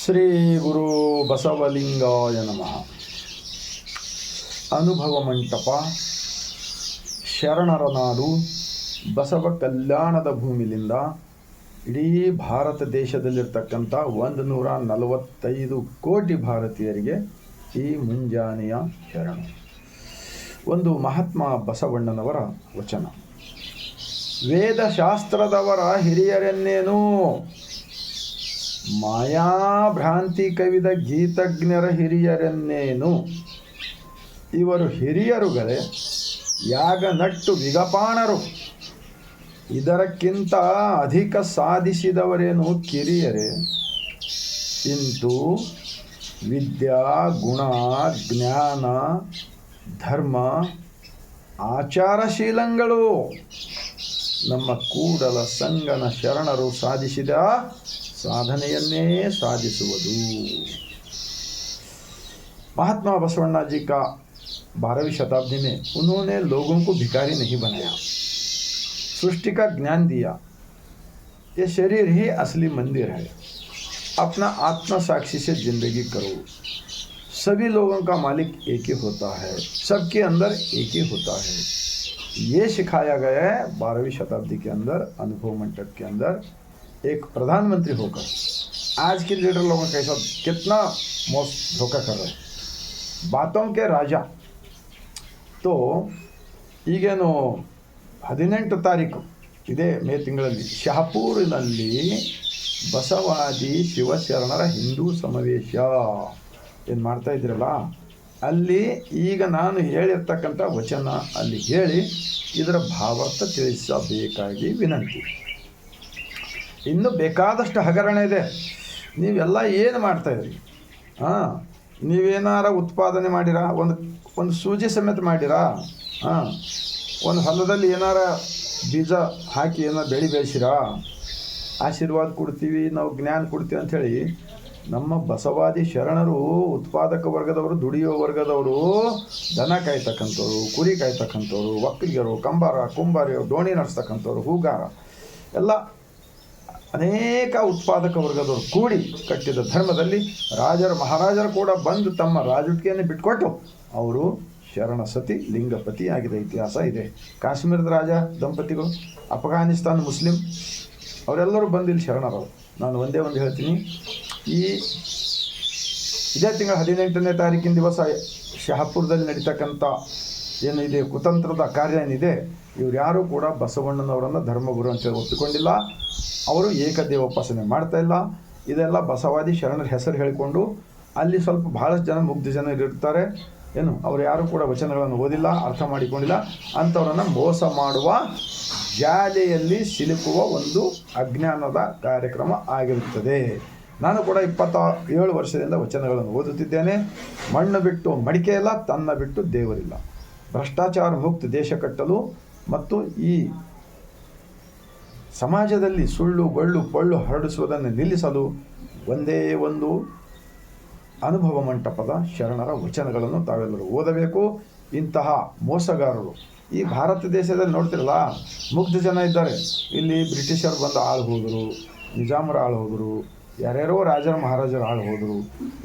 ಶ್ರೀ ಗುರು ಬಸವಲಿಂಗಾಯ ನಮಃ. ಅನುಭವ ಮಂಟಪ, ಶರಣರ ನಾಡು, ಬಸವ ಕಲ್ಯಾಣದ ಭೂಮಿಲಿಂದ ಇಡೀ ಭಾರತ ದೇಶದಲ್ಲಿರ್ತಕ್ಕಂಥ 145 ಕೋಟಿ ಭಾರತೀಯರಿಗೆ ಈ ಮುಂಜಾನೆಯ ಶರಣ. ಒಂದು ಮಹಾತ್ಮ ಬಸವಣ್ಣನವರ ವಚನ: ವೇದಶಾಸ್ತ್ರದವರ ಹಿರಿಯರೆನ್ನೇನು, ಮಾಯಾಭ್ರಾಂತಿ ಕವಿದ ಗೀತಜ್ಞರ ಹಿರಿಯರೆನ್ನೇನು. ಇವರು ಹಿರಿಯರುಗಳೇ, ಯಾಗ ನಟ್ಟು ವಿಗಪಾಣರು. ಇದರಕ್ಕಿಂತ ಅಧಿಕ ಸಾಧಿಸಿದವರೇನು ಕಿರಿಯರೇ. ಇಂತು ವಿದ್ಯಾ, ಗುಣ, ಜ್ಞಾನ, ಧರ್ಮ, ಆಚಾರಶೀಲಗಳು ನಮ್ಮ ಕೂಡಲ ಸಂಗನ ಶರಣರು ಸಾಧಿಸಿದ साधनेयन्ने साधिसुवुदु. महात्मा बसवण्णा जी का 12वीं शताब्दी में उन्होंने लोगों को भिखारी नहीं बनाया, सृष्टि का ज्ञान दिया. ये शरीर ही असली मंदिर है. अपना आत्मा साक्षी से जिंदगी करो. सभी लोगों का मालिक एक ही होता है, सबके अंदर एक ही होता है. ये सिखाया गया है 12वीं शताब्दी के अंदर, अनुभव मंटप के अंदर. एक प्रधानमंत्री होकर आज के लीडर लोगों के साथ कितना धोखा कर रहे हैं. बातों के राजा. तो ಈಗೇನು 18 ತಾರೀಕು ಇದೇ ಮೇ ತಿಂಗಳಲ್ಲಿ ಶಹಾಪುರಿನಲ್ಲಿ ಬಸವಾದಿ ಶಿವಶರಣರ ಹಿಂದೂ ಸಮಾವೇಶ ಏನು ಮಾಡ್ತಾ ಇದ್ರಲ್ಲ, ಅಲ್ಲಿ ಈಗ ನಾನು ಹೇಳಿರ್ತಕ್ಕಂಥ ವಚನ ಅಲ್ಲಿ ಹೇಳಿ ಇದರ ಭಾವಾರ್ಥ ತಿಳಿಸಬೇಕಾಗಿ ವಿನಂತಿ. ಇನ್ನೂ ಬೇಕಾದಷ್ಟು ಹಗರಣ ಇದೆ. ನೀವೆಲ್ಲ ಏನು ಮಾಡ್ತಾಯಿದ್ರಿ? ನೀವೇನಾರ ಉತ್ಪಾದನೆ ಮಾಡಿರಾ? ಒಂದು ಸೂಜಿ ಸಮೇತ ಮಾಡಿರಾ? ಒಂದು ಹೊಲದಲ್ಲಿ ಏನಾರ ಬೀಜ ಹಾಕಿ ಏನಾರ ಬೆಳೆಸಿರಾ? ಆಶೀರ್ವಾದ ಕೊಡ್ತೀವಿ, ನಾವು ಜ್ಞಾನ ಕೊಡ್ತೀವಿ ಅಂಥೇಳಿ ನಮ್ಮ ಬಸವಾದಿ ಶರಣರು ಉತ್ಪಾದಕ ವರ್ಗದವರು, ದುಡಿಯೋ ವರ್ಗದವರು, ದನ ಕಾಯ್ತಕ್ಕಂಥವ್ರು, ಕುರಿ ಕಾಯ್ತಕ್ಕಂಥವ್ರು, ಒಕ್ಕಲಿಗರು, ಕುಂಬಾರ, ಡೋಣಿ ನಡೆಸ್ತಕ್ಕಂಥವ್ರು, ಹೂಗಾರ ಎಲ್ಲ ಅನೇಕ ಉತ್ಪಾದಕ ವರ್ಗದವರು ಕೂಡಿ ಕಟ್ಟಿದ ಧರ್ಮದಲ್ಲಿ ರಾಜರು ಮಹಾರಾಜರು ಕೂಡ ಬಂದು ತಮ್ಮ ರಾಜುಟಿಕೆಯನ್ನು ಬಿಟ್ಕೊಟ್ಟು ಅವರು ಶರಣ ಸತಿ ಲಿಂಗಪತಿ ಆಗಿದ ಇತಿಹಾಸ ಇದೆ. ಕಾಶ್ಮೀರದ ರಾಜ ದಂಪತಿಗಳು, ಅಫ್ಘಾನಿಸ್ತಾನ ಮುಸ್ಲಿಂ, ಅವರೆಲ್ಲರೂ ಬಂದು ಇಲ್ಲಿ ಶರಣರವರು. ನಾನು ಒಂದೇ ಒಂದು ಹೇಳ್ತೀನಿ, ಇದೇ ತಿಂಗಳ 18ನೇ ತಾರೀಕಿನ ದಿವಸ ಶಹಾಪುರದಲ್ಲಿ ನಡೀತಕ್ಕಂಥ ಏನಿದೆ ಕುತಂತ್ರದ ಕಾರ್ಯ ಏನಿದೆ, ಇವ್ರು ಯಾರೂ ಕೂಡ ಬಸವಣ್ಣನವರನ್ನು ಧರ್ಮಗುರು ಅಂತೇಳಿ ಒಪ್ಪಿಕೊಂಡಿಲ್ಲ. ಅವರು ಏಕದೇವೋಪಾಸನೆ ಮಾಡ್ತಾಯಿಲ್ಲ. ಇದೆಲ್ಲ ಬಸವಾದಿ ಶರಣರ ಹೆಸರು ಹೇಳಿಕೊಂಡು ಅಲ್ಲಿ ಸ್ವಲ್ಪ ಭಾಳಷ್ಟು ಜನ ಮುಗ್ಧ ಜನರು ಇರ್ತಾರೆ. ಏನು ಅವರು ಯಾರೂ ಕೂಡ ವಚನಗಳನ್ನು ಓದಿಲ್ಲ, ಅರ್ಥ ಮಾಡಿಕೊಂಡಿಲ್ಲ. ಅಂಥವರನ್ನು ಮೋಸ ಮಾಡುವ ಜಾಲೆಯಲ್ಲಿ ಸಿಲುಕುವ ಒಂದು ಅಜ್ಞಾನದ ಕಾರ್ಯಕ್ರಮ ಆಗಿರುತ್ತದೆ. ನಾನು ಕೂಡ 27 ವರ್ಷದಿಂದ ವಚನಗಳನ್ನು ಓದುತ್ತಿದ್ದೇನೆ. ಮಣ್ಣು ಬಿಟ್ಟು ಮಡಿಕೆ ಇಲ್ಲ, ತನ್ನ ಬಿಟ್ಟು ದೇವರಿಲ್ಲ. ಭ್ರಷ್ಟಾಚಾರ ಮುಕ್ತ ದೇಶ ಕಟ್ಟಲು ಮತ್ತು ಈ ಸಮಾಜದಲ್ಲಿ ಸುಳ್ಳು ಬಳ್ಳು ಪೊಳ್ಳು ಹರಡಿಸುವುದನ್ನು ನಿಲ್ಲಿಸಲು ಒಂದೇ ಒಂದು ಅನುಭವ ಮಂಟಪದ ಶರಣರ ವಚನಗಳನ್ನು ತಾವೆಲ್ಲರೂ ಓದಬೇಕು. ಇಂತಹ ಮೋಸಗಾರರು ಈ ಭಾರತ ದೇಶದಲ್ಲಿ ನೋಡ್ತಿರಲ್ಲ, ಮುಗ್ಧ ಜನ ಇದ್ದಾರೆ. ಇಲ್ಲಿ ಬ್ರಿಟಿಷರು ಬಂದು ಆಳು ಹೋದರು, ನಿಜಾಮರು ಆಳು ಹೋದರು, ಯಾರ್ಯಾರೋ ರಾಜರು ಮಹಾರಾಜರು ಆಳು ಹೋದರು.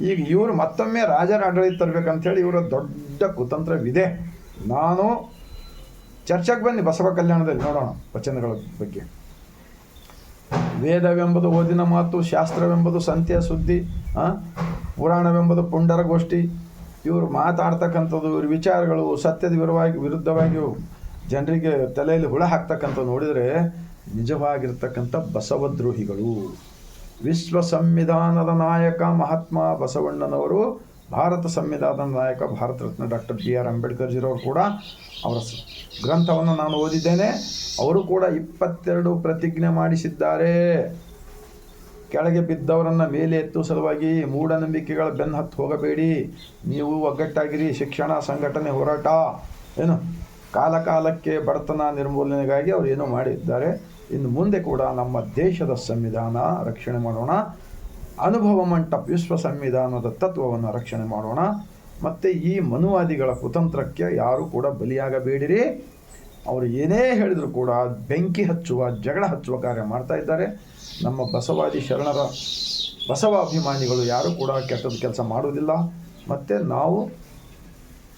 ಈಗ ಇವರು ಮತ್ತೊಮ್ಮೆ ರಾಜರ ಆಡಳಿತ ತರಬೇಕಂಥೇಳಿ ಇವರ ದೊಡ್ಡ ಕುತಂತ್ರವಿದೆ. ನಾನು ಚರ್ಚೆಗೆ ಬನ್ನಿ, ಬಸವ ಕಲ್ಯಾಣದಲ್ಲಿ ನೋಡೋಣ ವಚನಗಳ ಬಗ್ಗೆ. ವೇದವೆಂಬುದು ಓದಿನ ಮಾತು, ಶಾಸ್ತ್ರವೆಂಬುದು ಸಂತ್ಯ ಸುದ್ದಿ, ಪುರಾಣವೆಂಬುದು ಪುಂಡರ ಗೋಷ್ಠಿ. ಇವರು ಮಾತಾಡ್ತಕ್ಕಂಥದ್ದು, ಇವ್ರ ವಿಚಾರಗಳು ಸತ್ಯದ ವಿರುದ್ಧವಾಗಿಯೂ ಜನರಿಗೆ ತಲೆಯಲ್ಲಿ ಹುಳ ಹಾಕ್ತಕ್ಕಂಥದ್ದು ನೋಡಿದರೆ ನಿಜವಾಗಿರ್ತಕ್ಕಂಥ ಬಸವದ್ರೋಹಿಗಳು. ವಿಶ್ವ ಸಂವಿಧಾನದ ನಾಯಕ ಮಹಾತ್ಮ ಬಸವಣ್ಣನವರು, ಭಾರತ ಸಂವಿಧಾನದ ನಾಯಕ ಭಾರತ ರತ್ನ ಡಾಕ್ಟರ್ BR ಅಂಬೇಡ್ಕರ್ ಜಿರವರು ಕೂಡ ಅವರ ಗ್ರಂಥವನ್ನು ನಾನು ಓದಿದ್ದೇನೆ. ಅವರು ಕೂಡ 22 ಪ್ರತಿಜ್ಞೆ ಮಾಡಿಸಿದ್ದಾರೆ. ಕೆಳಗೆ ಬಿದ್ದವರನ್ನು ಮೇಲೆ ಎತ್ತುವ ಸಲುವಾಗಿ ಮೂಢನಂಬಿಕೆಗಳ ಬೆನ್ನು ಹತ್ತು ಹೋಗಬೇಡಿ, ನೀವು ಒಗ್ಗಟ್ಟಾಗಿರಿ, ಶಿಕ್ಷಣ, ಸಂಘಟನೆ, ಹೋರಾಟ, ಏನು ಕಾಲಕಾಲಕ್ಕೆ ಬಡತನ ನಿರ್ಮೂಲನೆಗಾಗಿ ಅವರು ಏನೋ ಮಾಡಿದ್ದಾರೆ. ಇನ್ನು ಮುಂದೆ ಕೂಡ ನಮ್ಮ ದೇಶದ ಸಂವಿಧಾನ ರಕ್ಷಣೆ ಮಾಡೋಣ. ಅನುಭವ ಮಂಟಪ ವಿಶ್ವ ಸಂವಿಧಾನದ ತತ್ವವನ್ನು ರಕ್ಷಣೆ ಮಾಡೋಣ. ಮತ್ತು ಈ ಮನುವಾದಿಗಳ ಕುತಂತ್ರಕ್ಕೆ ಯಾರೂ ಕೂಡ ಬಲಿಯಾಗಬೇಡಿರಿ. ಅವರು ಏನೇ ಹೇಳಿದರೂ ಕೂಡ ಬೆಂಕಿ ಹಚ್ಚುವ, ಜಗಳ ಹಚ್ಚುವ ಕಾರ್ಯ ಮಾಡ್ತಾ ಇದ್ದಾರೆ. ನಮ್ಮ ಬಸವಾದಿ ಶರಣರ ಬಸವಾಭಿಮಾನಿಗಳು ಯಾರೂ ಕೂಡ ಕೆಟ್ಟದ ಕೆಲಸ ಮಾಡುವುದಿಲ್ಲ. ಮತ್ತು ನಾವು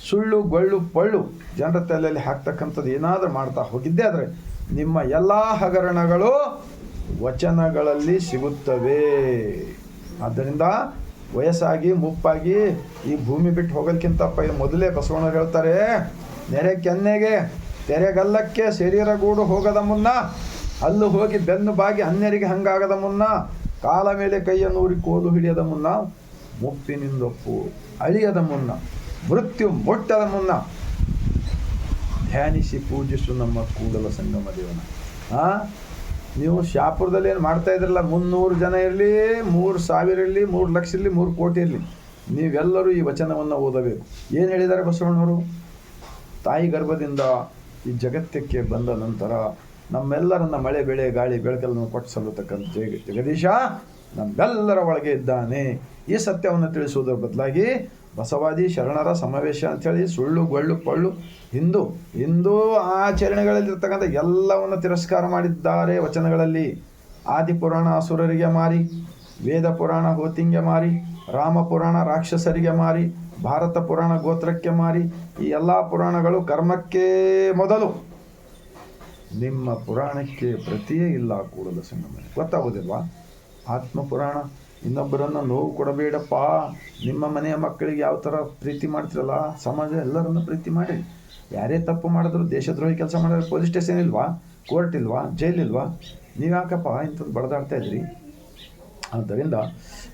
ಸುಳ್ಳು ಗೊಳ್ಳು ಪಳ್ಳು ಜನರ ತಲೆಯಲ್ಲಿ ಹಾಕ್ತಕ್ಕಂಥದ್ದು ಏನಾದರೂ ಮಾಡ್ತಾ ಹೋಗಿದ್ದೆ ಆದರೆ ನಿಮ್ಮ ಎಲ್ಲ ಹಗರಣಗಳು ವಚನಗಳಲ್ಲಿ ಸಿಗುತ್ತವೆ. ಆದ್ದರಿಂದ ವಯಸ್ಸಾಗಿ ಮುಪ್ಪಾಗಿ ಈ ಭೂಮಿ ಬಿಟ್ಟು ಹೋಗೋದಕ್ಕಿಂತ ಮೊದಲೇ ಬಸವಣ್ಣರು ಹೇಳ್ತಾರೆ, ನೆರೆ ಕೆನ್ನೆಗೆ ತೆರೆಗಲ್ಲಕ್ಕೆ ಶರೀರಗೂಡು ಹೋಗದ ಮುನ್ನ, ಅಲ್ಲು ಹೋಗಿ ಬೆನ್ನು ಬಾಗಿ ಅನ್ಯರಿಗೆ ಹಂಗಾಗದ ಮುನ್ನ, ಕಾಲ ಮೇಲೆ ಕೈಯನ್ನು ಊರಿ ಕೋಲು ಹಿಡಿಯದ ಮುನ್ನ, ಮುಪ್ಪಿನಿಂದೊಪ್ಪು ಅಳಿಯದ ಮುನ್ನ, ಮೃತ್ಯು ಮುಟ್ಟದ ಮುನ್ನ ಧ್ಯಾನಿಸಿ ಪೂಜಿಸು ನಮ್ಮ ಕೂಡಲ ಸಂಗಮ ದೇವನ. ನೀವು ಶಾಪುರದಲ್ಲಿ ಏನು ಮಾಡ್ತಾ ಇದ್ರಲ್ಲ, 300 ಜನ ಇರಲಿ, 3,000 ಇರಲಿ, 3 ಲಕ್ಷ ಇರಲಿ, 3 ಕೋಟಿ ಇರಲಿ, ನೀವೆಲ್ಲರೂ ಈ ವಚನವನ್ನು ಓದಬೇಕು. ಏನು ಹೇಳಿದ್ದಾರೆ ಬಸವಣ್ಣವರು? ತಾಯಿ ಗರ್ಭದಿಂದ ಈ ಜಗತ್ತಕ್ಕೆ ಬಂದ ನಂತರ ನಮ್ಮೆಲ್ಲರನ್ನ ಮಳೆ ಬೆಳೆ ಗಾಳಿ ಬೆಳಕನ್ನು ಕೊಟ್ಟು ಸಲ್ಲತಕ್ಕಂಥ ಜಗದೀಶ ನಮ್ಮೆಲ್ಲರ ಒಳಗೆ ಇದ್ದಾನೆ. ಈ ಸತ್ಯವನ್ನು ತಿಳಿಸುವುದರ ಬದಲಾಗಿ ಬಸವಾದಿ ಶರಣರ ಸಮಾವೇಶ ಅಂಥೇಳಿ ಸುಳ್ಳು ಗೊಳ್ಳು ಪಳ್ಳು ಹಿಂದೂ ಆಚರಣೆಗಳಲ್ಲಿರ್ತಕ್ಕಂಥ ಎಲ್ಲವನ್ನು ತಿರಸ್ಕಾರ ಮಾಡಿದ್ದಾರೆ ವಚನಗಳಲ್ಲಿ. ಆದಿಪುರಾಣ ಅಸುರರಿಗೆ ಮಾರಿ, ವೇದ ಪುರಾಣ ಹೋತಿಂಗೆ ಮಾರಿ, ರಾಮ ಪುರಾಣ ರಾಕ್ಷಸರಿಗೆ ಮಾರಿ, ಭಾರತ ಪುರಾಣ ಗೋತ್ರಕ್ಕೆ ಮಾರಿ, ಈ ಎಲ್ಲ ಪುರಾಣಗಳು ಕರ್ಮಕ್ಕೆ ಮೊದಲು. ನಿಮ್ಮ ಪುರಾಣಕ್ಕೆ ಪ್ರತಿಯೇ ಇಲ್ಲ ಕೂಡಲ ಸಂಗಮ. ಗೊತ್ತಾಗೋದಿಲ್ವಾ? ಆತ್ಮ ಪುರಾಣ, ಇನ್ನೊಬ್ಬರನ್ನು ನೋವು ಕೊಡಬೇಡಪ್ಪ, ನಿಮ್ಮ ಮನೆಯ ಮಕ್ಕಳಿಗೆ ಯಾವ ಥರ ಪ್ರೀತಿ ಮಾಡ್ತಿರಲ್ಲ, ಸಮಾಜ ಎಲ್ಲರನ್ನು ಪ್ರೀತಿ ಮಾಡಿ. ಯಾರೇ ತಪ್ಪು ಮಾಡಿದ್ರು, ದೇಶದ್ರೋಹಿ ಕೆಲಸ ಮಾಡಿದ್ರೆ ಪೊಲೀಸ್ ಸ್ಟೇಷನ್ ಇಲ್ವಾ, ಕೋರ್ಟ್ ಇಲ್ವಾ, ಜೈಲ್ ಇಲ್ವಾ? ನೀವು ಯಾಕಪ್ಪ ಇಂಥದ್ದು ಬಡದಾಡ್ತಾ ಇದ್ರಿ? ಆದ್ದರಿಂದ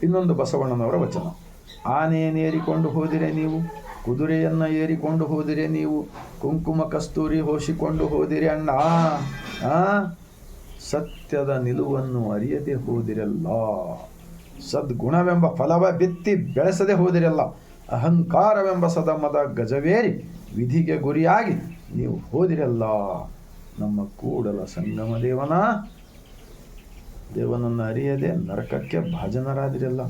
ಇನ್ನೊಂದು ಬಸವಣ್ಣನವರ ವಚನ, ಆನೆಯನ್ನೇರಿಕೊಂಡು ಹೋದಿರೆ ನೀವು, ಕುದುರೆಯನ್ನು ಏರಿಕೊಂಡು ಹೋದಿರೆ ನೀವು, ಕುಂಕುಮ ಕಸ್ತೂರಿ ಹೋಸಿಕೊಂಡು ಹೋದಿರಿ ಅಣ್ಣ, ಸತ್ಯದ ನಿಲುವನ್ನು ಅರಿಯದೆ ಹೋದಿರಲ್ಲ, ಸದ್ಗುಣವೆಂಬ ಫಲವ ಬಿತ್ತಿ ಬೆಳೆಸದೆ ಹೋದಿರಲ್ಲ, ಅಹಂಕಾರವೆಂಬ ಸದಮದ ಗಜವೇರಿ ವಿಧಿಗೆ ಗುರಿಯಾಗಿ ನೀವು ಹೋದಿರಲ್ಲ. ನಮ್ಮ ಕೂಡಲ ಸಂಗಮ ದೇವನನ್ನು ಅರಿಯದೆ ನರಕಕ್ಕೆ ಭಾಜನರಾದಿರಲ್ಲ.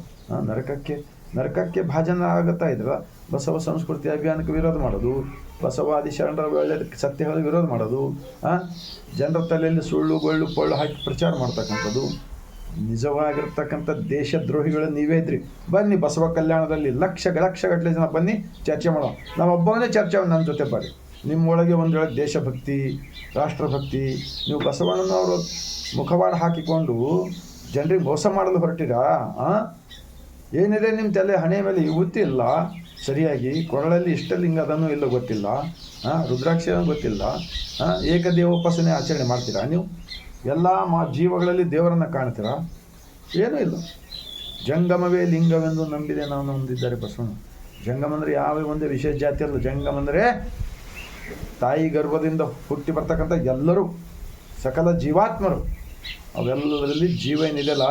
ನರಕಕ್ಕೆ ಭಾಜನರಾಗುತ್ತಾ ಇದ್ರಲ್ಲ. ಬಸವ ಸಂಸ್ಕೃತಿ ಅಭಿಯಾನಕ್ಕೆ ವಿರೋಧ ಮಾಡೋದು, ಬಸವಾದಿ ಶರಣರ ಒಳ್ಳೆ ಸತ್ಯಗಳ ವಿರೋಧ ಮಾಡೋದು, ಜನರ ತಲೆಯಲ್ಲಿ ಸುಳ್ಳು ಗೊಳ್ಳು ಪೊಳ್ಳು ಹಾಕಿ ಪ್ರಚಾರ ಮಾಡ್ತಕ್ಕಂಥದ್ದು. ನಿಜವಾಗಿರ್ತಕ್ಕಂಥ ದೇಶದ್ರೋಹಿಗಳು ನೀವೇ ಇದ್ರಿ. ಬನ್ನಿ ಬಸವ ಕಲ್ಯಾಣದಲ್ಲಿ ಲಕ್ಷಗಟ್ಟಲೆ ಜನ ಬನ್ನಿ, ಚರ್ಚೆ ಮಾಡೋಣ. ನಾವೊಬ್ಬನೇ ಚರ್ಚೆ ನನ್ನ ಜೊತೆ ಬರ್ರಿ. ನಿಮ್ಮೊಳಗೆ ಒಂದು ವೇಳೆ ದೇಶಭಕ್ತಿ, ರಾಷ್ಟ್ರಭಕ್ತಿ, ನೀವು ಬಸವಣ್ಣನವರು ಮುಖವಾಡ ಹಾಕಿಕೊಂಡು ಜನರಿಗೆ ಮೋಸ ಮಾಡಲು ಹೊರಟಿರಾ? ಏನಿದೆ ನಿಮ್ಮ ತಲೆ ಹಣೆ ಮೇಲೆ ಗೊತ್ತಿಲ್ಲ, ಸರಿಯಾಗಿ ಕೊರಳಲ್ಲಿ ಇಷ್ಟಲಿಂಗ ಅದನ್ನು ಇಲ್ಲ ಗೊತ್ತಿಲ್ಲ, ರುದ್ರಾಕ್ಷಿ ಗೊತ್ತಿಲ್ಲ, ಏಕದೇವೋಪಾಸನೆ ಆಚರಣೆ ಮಾಡ್ತೀರಾ? ನೀವು ಎಲ್ಲ ಜೀವಗಳಲ್ಲಿ ದೇವರನ್ನು ಕಾಣ್ತೀರಾ? ಏನೂ ಇಲ್ಲ. ಜಂಗಮವೇ ಲಿಂಗವೆಂದು ನಂಬಿದೆ ನಾನು ಹೊಂದಿದ್ದಾರೆ ಬಸವಣ್ಣ. ಜಂಗಮ ಅಂದರೆ ಯಾವ ಒಂದೇ ವಿಶೇಷ ಜಾತಿ ಅಲ್ಲ. ಜಂಗಮ ಅಂದರೆ ತಾಯಿ ಗರ್ಭದಿಂದ ಹುಟ್ಟಿ ಬರ್ತಕ್ಕಂಥ ಎಲ್ಲರೂ, ಸಕಲ ಜೀವಾತ್ಮರು, ಅವೆಲ್ಲದರಲ್ಲಿ ಜೀವ ಏನಿದೆಯಲ್ಲ,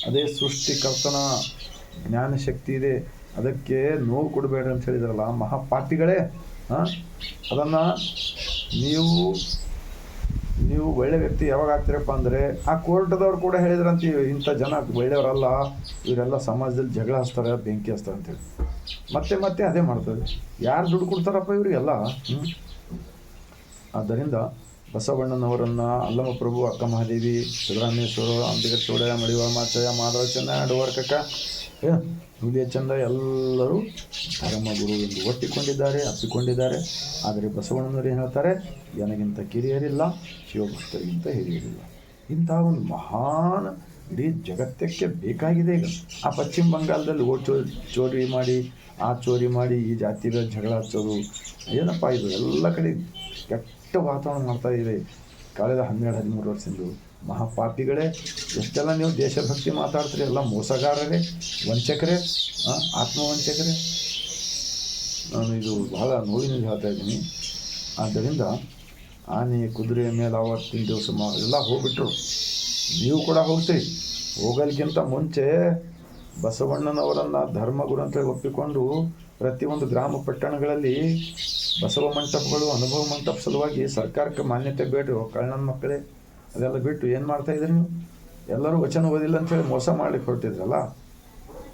ಅದೇ ಸೃಷ್ಟಿಕರ್ತನ ಜ್ಞಾನಶಕ್ತಿ ಇದೆ. ಅದಕ್ಕೆ ನೋವು ಕೊಡಬೇಡ್ರಿ ಅಂತ ಹೇಳಿದ್ರಲ್ಲ ಮಹಾಪಾಪಿಗಳೇ. ಅದನ್ನು ನೀವು ಒಳ್ಳೆ ವ್ಯಕ್ತಿ ಯಾವಾಗ ಆಗ್ತೀರಪ್ಪ ಅಂದರೆ, ಆ ಕೋರ್ಟದವ್ರು ಕೂಡ ಹೇಳಿದ್ರಂತ, ಇಂಥ ಜನ ಒಳ್ಳೆಯವರಲ್ಲ, ಇವರೆಲ್ಲ ಸಮಾಜದಲ್ಲಿ ಜಗಳ ಹಚ್ತಾರೆ, ಬೆಂಕಿ ಹಚ್ತಾರೆ ಅಂತೇಳಿ. ಮತ್ತೆ ಅದೇ ಮಾಡ್ತಾರೆ. ಯಾರು ದುಡ್ಡು ಕೊಡ್ತಾರಪ್ಪ ಇವರಿಗೆಲ್ಲ? ಆದ್ದರಿಂದ ಬಸವಣ್ಣನವರನ್ನು ಅಲ್ಲಮಪ್ರಭು, ಅಕ್ಕ ಮಹಾದೇವಿ, ಸಿದ್ದರಾಮೇಶ್ವರ, ಅಂಬಿಗರ ಚೌಡಯ್ಯ, ಮಡಿವಾಳ ಮಾಚಯ್ಯ, ಮಾಧವ ಚೆನ್ನ, ಡೋವರ್ಕಕ್ಕ, ನುಲಿಯ ಚಂದ ಎಲ್ಲರೂ ಧರ್ಮಗುರು ಎಂದು ಅಪ್ಪಿಕೊಂಡಿದ್ದಾರೆ. ಆದರೆ ಬಸವಣ್ಣನವರು ಏನು ಹೇಳ್ತಾರೆ? ನನಗಿಂತ ಕಿರಿಯರಿಲ್ಲ, ಶಿವಭಕ್ತರಿಗಿಂತ ಹಿರಿಯರಿಲ್ಲ. ಇಂಥ ಒಂದು ಮಹಾನ್ ಇಡೀ ಜಗತ್ತಕ್ಕೆ ಬೇಕಾಗಿದೆ. ಈಗ ಆ ಪಶ್ಚಿಮ ಬಂಗಾಳದಲ್ಲಿ ಚೋರಿ ಮಾಡಿ, ಚೋರಿ ಮಾಡಿ ಈ ಜಾತಿಗಳ ಜಗಳ ಹಚ್ಚೋದು ಏನಪ್ಪ ಇದು? ಎಲ್ಲ ಕಡೆ ಕೆಟ್ಟ ವಾತಾವರಣ ಮಾಡ್ತಾ ಇದೆ ಕಳೆದ 12-13 ವರ್ಷದಿಂದ. ಮಹಾಪಾಪಿಗಳೇ, ಎಷ್ಟೆಲ್ಲ ನೀವು ದೇಶಭಕ್ತಿ ಮಾತಾಡ್ತೀರಿ, ಎಲ್ಲ ಮೋಸಗಾರರೇ, ವಂಚಕರೇ, ಆತ್ಮವಂಚಕರೇ. ನಾನು ಇದು ಬಹಳ ನೋವಿನಿಂದ ಹೇಳ್ತಾ ಇದ್ದೀನಿ. ಆದ್ದರಿಂದ ಆನೆ ಕುದುರೆಯ ಮೇಲೆ ಆವತ್ತಿನ ದಿವಸ ಎಲ್ಲ ಹೋಗ್ಬಿಟ್ರು. ನೀವು ಕೂಡ ಹೋಗ್ತೀರಿ. ಹೋಗಲಿಕ್ಕಿಂತ ಮುಂಚೆ ಬಸವಣ್ಣನವರನ್ನು ಧರ್ಮಗುರು ಅಂತೇಳಿ ಒಪ್ಪಿಕೊಂಡು ಪ್ರತಿಯೊಂದು ಗ್ರಾಮ ಪಟ್ಟಣಗಳಲ್ಲಿ ಬಸವ ಮಂಟಪಗಳು, ಅನುಭವ ಮಂಟಪ ಸಲುವಾಗಿ ಸರ್ಕಾರಕ್ಕೆ ಮಾನ್ಯತೆ ಬೇಡ್ರಿ. ಕಳ್ಳನ ಮಕ್ಕಳೇ, ಅದೆಲ್ಲ ಬಿಟ್ಟು ಏನು ಮಾಡ್ತಾಯಿದ್ರಿ ನೀವು? ಎಲ್ಲರೂ ವಚನ ಓದಿಲ್ಲ ಅಂಥೇಳಿ ಮೋಸ ಮಾಡಲಿಕ್ಕೆ ಹೊರಟಿದ್ರಲ್ಲ.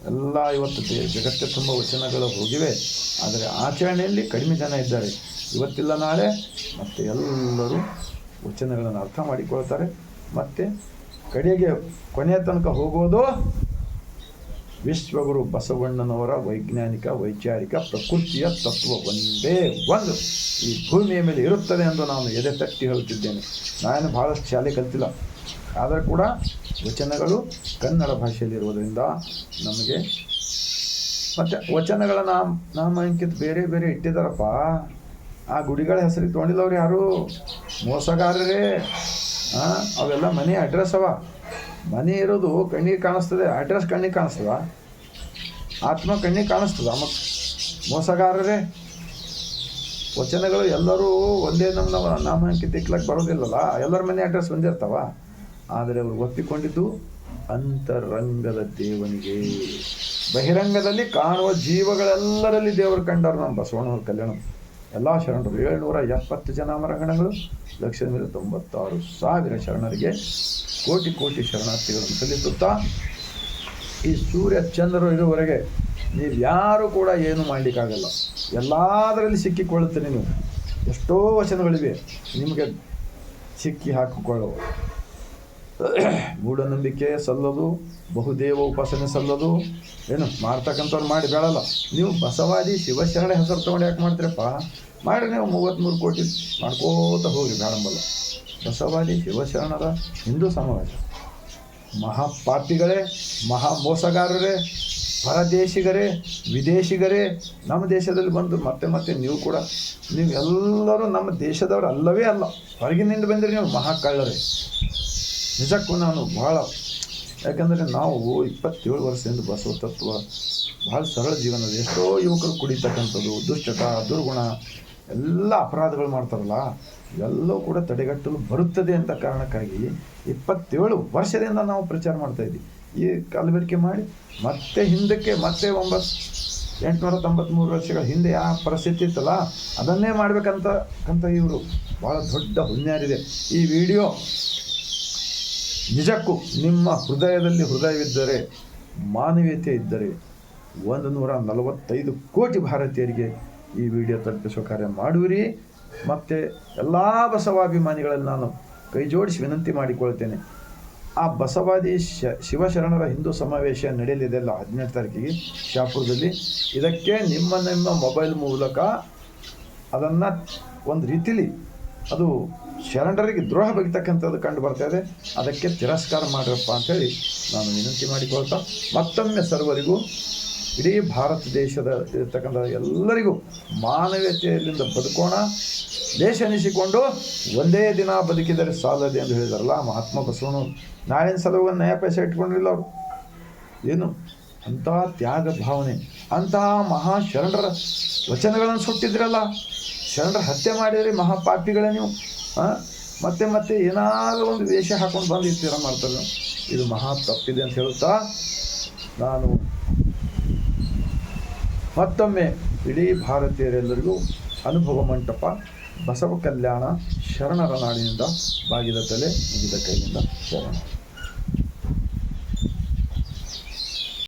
ಎಲ್ಲ ಇವತ್ತು ಜಗತ್ತೇ ತುಂಬ ವಚನಗಳು ಹೋಗಿವೆ, ಆದರೆ ಆಚರಣೆಯಲ್ಲಿ ಕಡಿಮೆ ಜನ ಇದ್ದಾರೆ. ಇವತ್ತಿಲ್ಲ ನಾಳೆ ಮತ್ತೆ ಎಲ್ಲರೂ ವಚನಗಳನ್ನು ಅರ್ಥ ಮಾಡಿಕೊಳ್ತಾರೆ. ಮತ್ತು ಕಡೆಗೆ ಕೊನೆಯ ತನಕ ಹೋಗೋದು ವಿಶ್ವಗುರು ಬಸವಣ್ಣನವರ ವೈಜ್ಞಾನಿಕ ವೈಚಾರಿಕ ಪ್ರಕೃತಿಯ ತತ್ವ ಒಂದೇ ಒಂದು ಈ ಭೂಮಿಯ ಮೇಲೆ ಇರುತ್ತದೆ ಎಂದು ನಾನು ಎದೆ ತಟ್ಟಿ ಹೇಳುತ್ತಿದ್ದೇನೆ. ನಾನು ಭಾಳಷ್ಟು ಶಾಲೆ ಕಲ್ತಿಲ್ಲ, ಆದರೆ ಕೂಡ ವಚನಗಳು ಕನ್ನಡ ಭಾಷೆಯಲ್ಲಿರುವುದರಿಂದ ನಮಗೆ ಮತ್ತು ವಚನಗಳ ನಾಮಾಂಕಿತ ಬೇರೆ ಬೇರೆ ಇಟ್ಟಿದ್ದಾರಪ್ಪ. ಆ ಗುಡಿಗಳ ಹೆಸರಿಗೆ ತೊಗೊಂಡಿಲ್ಲವ್ರು ಯಾರು ಮೋಸಗಾರರೇ. ಅವೆಲ್ಲ ಮನೆ ಅಡ್ರೆಸ್ ಅವ. ಮನೆ ಇರೋದು ಕಣ್ಣಿಗೆ ಕಾಣಿಸ್ತದೆ, ಅಡ್ರೆಸ್ ಕಣ್ಣಿಗೆ ಕಾಣಿಸ್ತದ, ಆತ್ಮ ಕಣ್ಣಿಗೆ ಕಾಣಿಸ್ತದ. ಮತ್ತು ಮೋಸಗಾರರೇ. ವಚನಗಳು ಎಲ್ಲರೂ ಒಂದೇ ನಮ್ಮ ನಾಮಾಂಕಿತ ಇಕ್ಲಕ್ಕೆ ಬರೋದಿಲ್ಲಲ್ಲ, ಎಲ್ಲರ ಮನೆ ಅಡ್ರೆಸ್ ಒಂದಿರ್ತಾವ. ಆದರೆ ಅವರು ಒಪ್ಪಿಕೊಂಡಿದ್ದು ಅಂತರಂಗದ ದೇವನಿಗೆ. ಬಹಿರಂಗದಲ್ಲಿ ಕಾಣುವ ಜೀವಗಳೆಲ್ಲರಲ್ಲಿ ದೇವರು ಕಂಡವರು ನಮ್ಮ ಬಸವಣ್ಣವ್ರ ಕಲ್ಯಾಣ. ಎಲ್ಲ ಶರಣರು 770 ಜನಾಮರಣಗಳು, 1,96,000 ಶರಣರಿಗೆ ಕೋಟಿ ಕೋಟಿ ಶರಣಾರ್ಥಿಗಳನ್ನು ಸಲ್ಲಿಸುತ್ತಾ ಈ ಸೂರ್ಯ ಚಂದ್ರರು ಇರುವವರೆಗೆ ನೀವು ಯಾರು ಕೂಡ ಏನು ಮಾಡಲಿಕ್ಕಾಗಲ್ಲ. ಎಲ್ಲದರಲ್ಲಿ ಸಿಕ್ಕಿಕೊಳ್ಳುತ್ತೀರಿ ನೀವು. ಎಷ್ಟೋ ವಚನಗಳಿವೆ ನಿಮಗೆ ಸಿಕ್ಕಿ ಹಾಕಿಕೊಳ್ಳುವ. ಮೂಢನಂಬಿಕೆ ಸಲ್ಲದು, ಬಹುದೇವ ಉಪಾಸನೆ ಸಲ್ಲದು. ಏನು ಮಾಡ್ತಕ್ಕಂಥವ್ರು ಮಾಡಿ ಬೇಡಲ್ಲ. ನೀವು ಬಸವಾದಿ ಶಿವಶರಣ ಹೆಸರು ತೊಗೊಂಡು ಯಾಕೆ ಮಾಡ್ತೀರಪ್ಪ? ಮಾಡಿರಿ, ನೀವು 33 ಕೋಟಿ ಮಾಡ್ಕೋತ ಹೋಗ್ರಿ, ಬೇಡಂಬಲ್ಲ. ಬಸವಾದಿ ಶಿವಶರಣರ ಹಿಂದೂ ಸಮಾಜ ಮಹಾಪಾಪಿಗಳೇ, ಮಹಾ ಮೋಸಗಾರರೇ, ಪರದೇಶಿಗರೇ, ವಿದೇಶಿಗರೇ ನಮ್ಮ ದೇಶದಲ್ಲಿ ಬಂದು ಮತ್ತೆ ನೀವು ಕೂಡ ನೀವೆಲ್ಲರೂ ನಮ್ಮ ದೇಶದವರು ಅಲ್ಲವೇ ಅಲ್ಲ, ಹೊರಗಿನಿಂದ ಬಂದರೆ ನೀವು ಮಹಾಕಳ್ಳರೇ. ನಿಜಕ್ಕೂ ನಾನು ಭಾಳ, ಯಾಕಂದರೆ ನಾವು 27 ವರ್ಷದಿಂದ ಬಸವ ತತ್ವ ಭಾಳ ಸರಳ ಜೀವನದ. ಎಷ್ಟೋ ಯುವಕರು ಕುಡಿತಕ್ಕಂಥದ್ದು, ದುಶ್ಚಟ, ದುರ್ಗುಣ, ಎಲ್ಲ ಅಪರಾಧಗಳು ಮಾಡ್ತಾರಲ್ಲ, ಎಲ್ಲವೂ ಕೂಡ ತಡೆಗಟ್ಟಲು ಬರುತ್ತದೆ ಅಂತ ಕಾರಣಕ್ಕಾಗಿ 27 ವರ್ಷದಿಂದ ನಾವು ಪ್ರಚಾರ ಮಾಡ್ತಾಯಿದ್ದೀವಿ. ಈ ಕಲಬೆರಕೆ ಮಾಡಿ ಮತ್ತೆ ಹಿಂದಕ್ಕೆ 893 ವರ್ಷಗಳ ಹಿಂದೆ ಆ ಪರಿಸ್ಥಿತಿ ಇತ್ತಲ್ಲ, ಅದನ್ನೇ ಮಾಡಬೇಕಂತ ಇವರು ಭಾಳ ದೊಡ್ಡ ಹುನ್ನಾರಿದೆ. ಈ ವಿಡಿಯೋ ನಿಜಕ್ಕೂ ನಿಮ್ಮ ಹೃದಯದಲ್ಲಿ ಹೃದಯವಿದ್ದರೆ, ಮಾನವೀಯತೆ ಇದ್ದರೆ 145 ಕೋಟಿ ಭಾರತೀಯರಿಗೆ ಈ ವಿಡಿಯೋ ತಲುಪಿಸುವ ಕಾರ್ಯ ಮಾಡುವಿರಿ. ಮತ್ತು ಎಲ್ಲ ಬಸವಾಭಿಮಾನಿಗಳಲ್ಲಿ ನಾನು ಕೈ ಜೋಡಿಸಿ ವಿನಂತಿ ಮಾಡಿಕೊಳ್ತೇನೆ. ಆ ಬಸವಾದಿ ಶಿವಶರಣರ ಹಿಂದೂ ಸಮಾವೇಶ ನಡೆಯಲಿದೆ ಅಲ್ಲ 18 ತಾರೀಕಿಗೆ ಶಾಪುರದಲ್ಲಿ. ಇದಕ್ಕೆ ನಿಮ್ಮ ಮೊಬೈಲ್ ಮೂಲಕ ಅದನ್ನು ಒಂದು ರೀತಿಲಿ ಅದು ಶರಣರಿಗೆ ದ್ರೋಹ ಬಗೆತಕ್ಕಂಥದ್ದು ಕಂಡು ಬರ್ತಾ ಇದೆ. ಅದಕ್ಕೆ ತಿರಸ್ಕಾರ ಮಾಡಿರಪ್ಪ ಅಂಥೇಳಿ ನಾನು ವಿನಂತಿ ಮಾಡಿಕೊಳ್ತಾ, ಮತ್ತೊಮ್ಮೆ ಸರ್ವರಿಗೂ, ಇಡೀ ಭಾರತ ದೇಶದ ಇರ್ತಕ್ಕಂಥ ಎಲ್ಲರಿಗೂ ಮಾನವೀಯತೆಯಲ್ಲಿಂದ ಬದುಕೋಣ. ದೇಶ ಎನಿಸಿಕೊಂಡು ಒಂದೇ ದಿನ ಬದುಕಿದರೆ ಸಾಲದೆ ಎಂದು ಹೇಳಿದಾರಲ್ಲ ಮಹಾತ್ಮ ಬಸವಣ್ಣವರು. ನಾಳಿನ ಸಲುವಾಗಿ ನಯ ಪೈಸೆ ಇಟ್ಕೊಂಡಿಲ್ಲ ಅವರು. ಏನು ಅಂಥ ತ್ಯಾಗ ಭಾವನೆ, ಅಂತಹ ಮಹಾ ಶರಣರ ವಚನಗಳನ್ನು ಸುಟ್ಟಿದ್ರಲ್ಲ, ಶರಣರ ಹತ್ಯೆ ಮಾಡಿದ್ರಿ ಮಹಾಪಾಪಿಗಳೇ ನೀವು. ಮತ್ತೆ ಏನಾದರೂ ಒಂದು ವೇಷ ಹಾಕೊಂಡು ಬಂದು ಈ ತೀರ ಮಾಡ್ತಾರೆ. ಇದು ಮಹಾ ತಪ್ಪಿದೆ ಅಂತ ಹೇಳುತ್ತಾ ನಾನು ಮತ್ತೊಮ್ಮೆ ಇಡೀ ಭಾರತೀಯರೆಲ್ಲರಿಗೂ ಅನುಭವ ಮಂಟಪ ಬಸವ ಕಲ್ಯಾಣ ಶರಣರ ನಾಡಿನಿಂದ ಬಾಗಿದ ತಲೆ ಮುಗಿದ ಕೈಯಿಂದ ಶರಣ.